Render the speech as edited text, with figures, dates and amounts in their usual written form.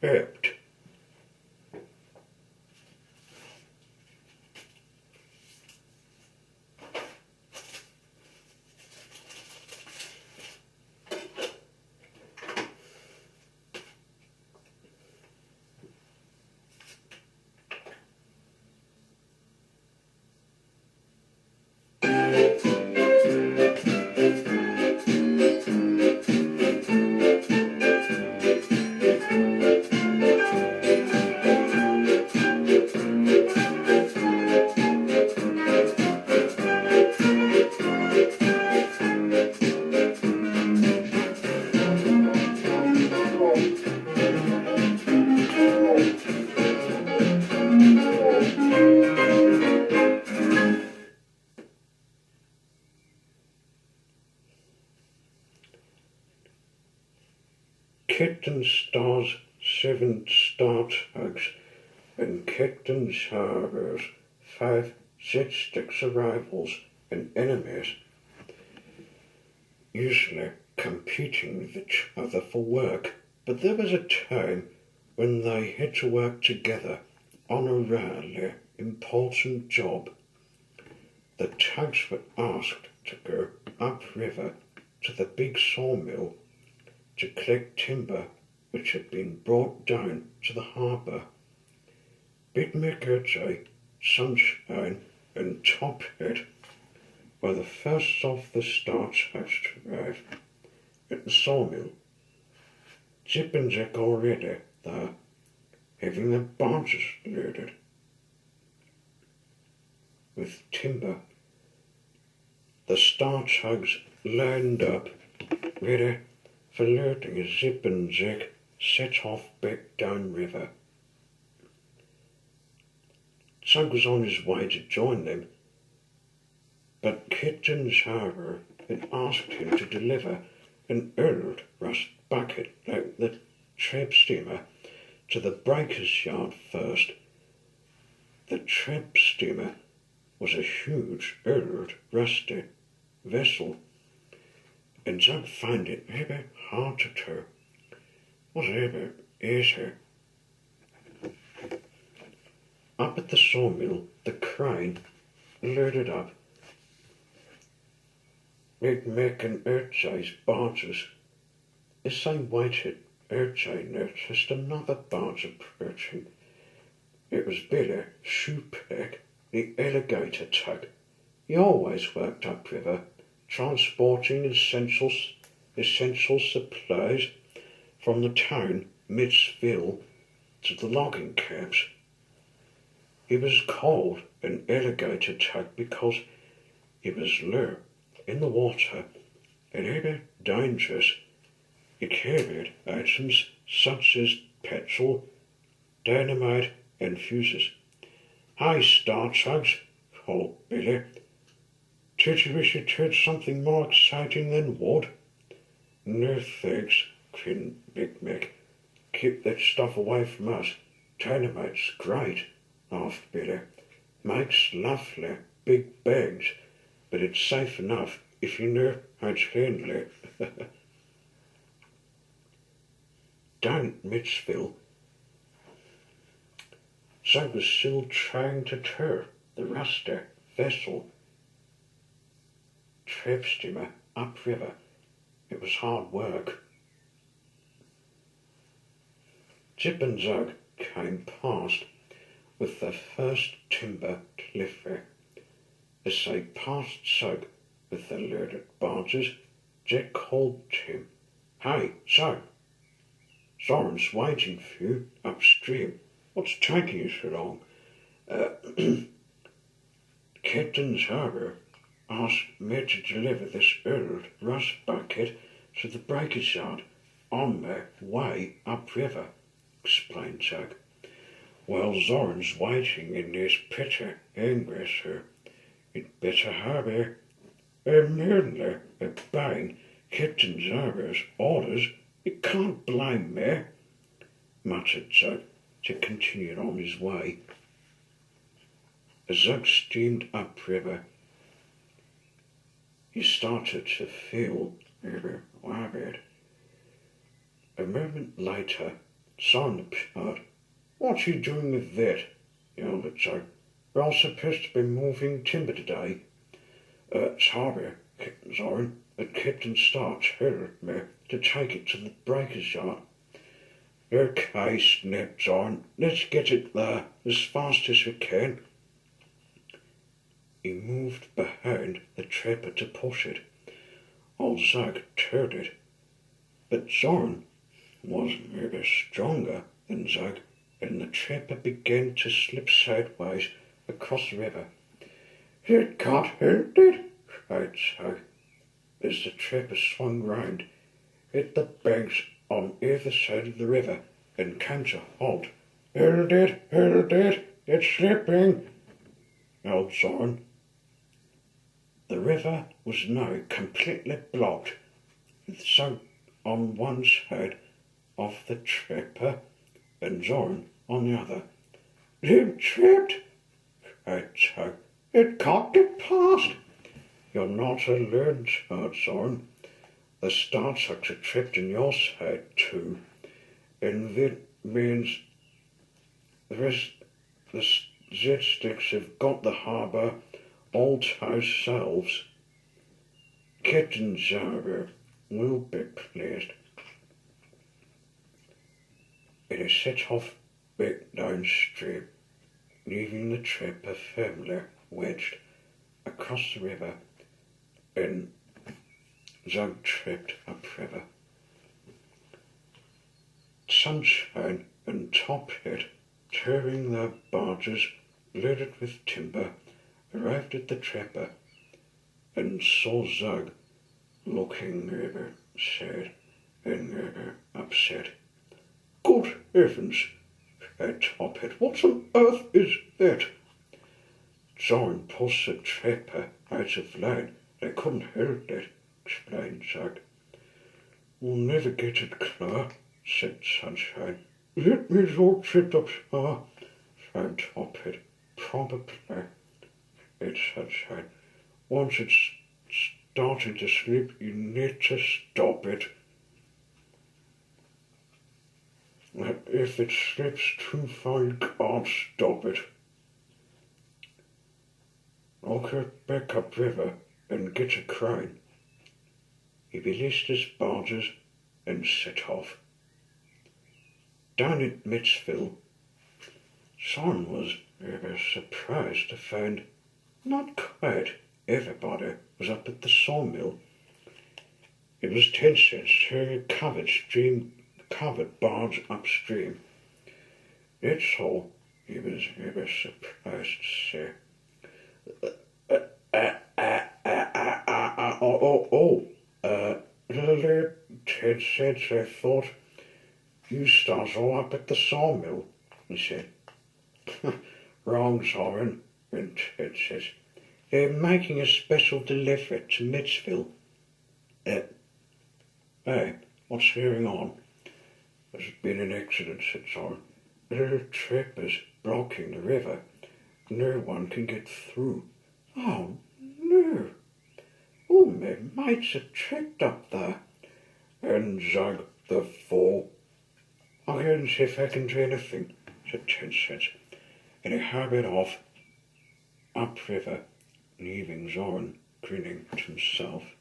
kept. Captain Star's 7 star tugs and Captain Harbour's 5 Z-Sticks rivals and enemies, usually competing with each other for work, but there was a time when they had to work together on a really important job. The tugs were asked to go upriver to the big sawmill to collect timber which had been brought down to the harbour. Big McErjay, Sunshine and Tophead were the first of the star tugs to arrive at the sawmill. Zip and Zack already there, having their barges loaded with timber. The star tugs lined up, ready for loading as Zip and Zack set off back downriver. Zug was on his way to join them, but Captain Harbour had asked him to deliver an old rust bucket like the trap steamer to the breaker's yard first. The trap steamer was a huge, old, rusty vessel, and Zug found it very hard to tow. Whatever easy. Up at the sawmill, the crane loaded up Big Mick and Urjay's barges. As they waited, Urjay noticed another barge approaching. It was Billy Shoepack, the alligator tug. He always worked upriver, transporting essential supplies from the town, Mittsville, to the logging camps. He was called an alligator tug because he was low in the water and heavy dangerous. He carried items such as petrol, dynamite and fuses. "Hi, Star Tugs," called Billy. "Did you wish you'd heard something more exciting than wood?" "No thanks," grinned Big Mick. "Keep that stuff away from us. Dynamite's great," laughed Billy. "Makes lovely big bags, but it's safe enough if you know how to handle it." Down at Mittsville, Zug was still trying to tow the rusty vessel trap steamer upriver. It was hard work. Zip and Zug came past with the first timber delivery. As they passed Zug with the loaded barges, Jack called to him, "Hey, Zug, Zoran's waiting for you upstream. What's taking you so long?" "Captain Harbour asked me to deliver this old rust bucket to the breaker's yard on my way upriver," explained Zug. "Well, Zoran's waiting in this pretty angry, so you'd better hurry." "Merely obeying Captain Harbour's orders, you can't blame me," muttered Zug to continue on his way. As Zug steamed upriver, he started to feel very worried. A moment later, Son appeared. "What you doing with that?" yelled Zug. "We're all supposed to be moving timber today." Sorry, Captain Zoran, but Captain Stark told me to take it to the breaker's yard. Okay, snapped Zoran. Let's get it there as fast as we can. He moved behind the trapper to push it. Old Zug turned it, but Zoran was maybe stronger than Zug, and the trapper began to slip sideways across the river. "It got hurt, it," cried Zug, as the trapper swung round, hit the banks on either side of the river, and came to halt. Hold it, it's slipping," yelled Zoran. The river was now completely blocked, with Zug on one side of the trapper and Zoran on the other. "I'm trapped," cried Zug. "It can't get past." "You're not alone," said Zoran. "The Startugs are trapped in your side too, and that means the Z-Sticks have got the harbour all to ourselves. Captain Zara will be pleased." And he set off back downstream, leaving the trapper firmly wedged across the river, and Zug trapped upriver. Sunshine and Top Hat, towing their barges loaded with timber, arrived at the trapper and saw Zug looking sad and upset. "Good heavens!" cried Top Hat. "What on earth is that?" Zoran pushed the trapper out of line. "They couldn't help it," explained Zug. "We'll never get it clear," said Sunshine. "That means all tripped up, sir," said Top Hat. "Probably," said Sunshine. "Once it's starting to slip, you need to stop it. If it slips too far, you can't stop it. I'll get back upriver and get a crane." He released his barges and set off. Down at Mittsville, Son was rather surprised to find not quite everybody was up at the sawmill. It was 10 cents to covered barge upstream. That's all he was rather surprised to see. Little 10 cents, I thought. You stars all up at the sawmill," he said. "Wrong, Zoran," went Ted says. "They're making a special delivery to Mittsville." Hey, what's going on?" "There's been an accident," said Zoran. "Little trappers blocking the river. No one can get through." "Oh, no. All my mates are trapped up there." "And Zug the fool." "I'll go and see if I can do anything," said 10 cents, and he hurried off upriver, leaving Zoran grinning to himself.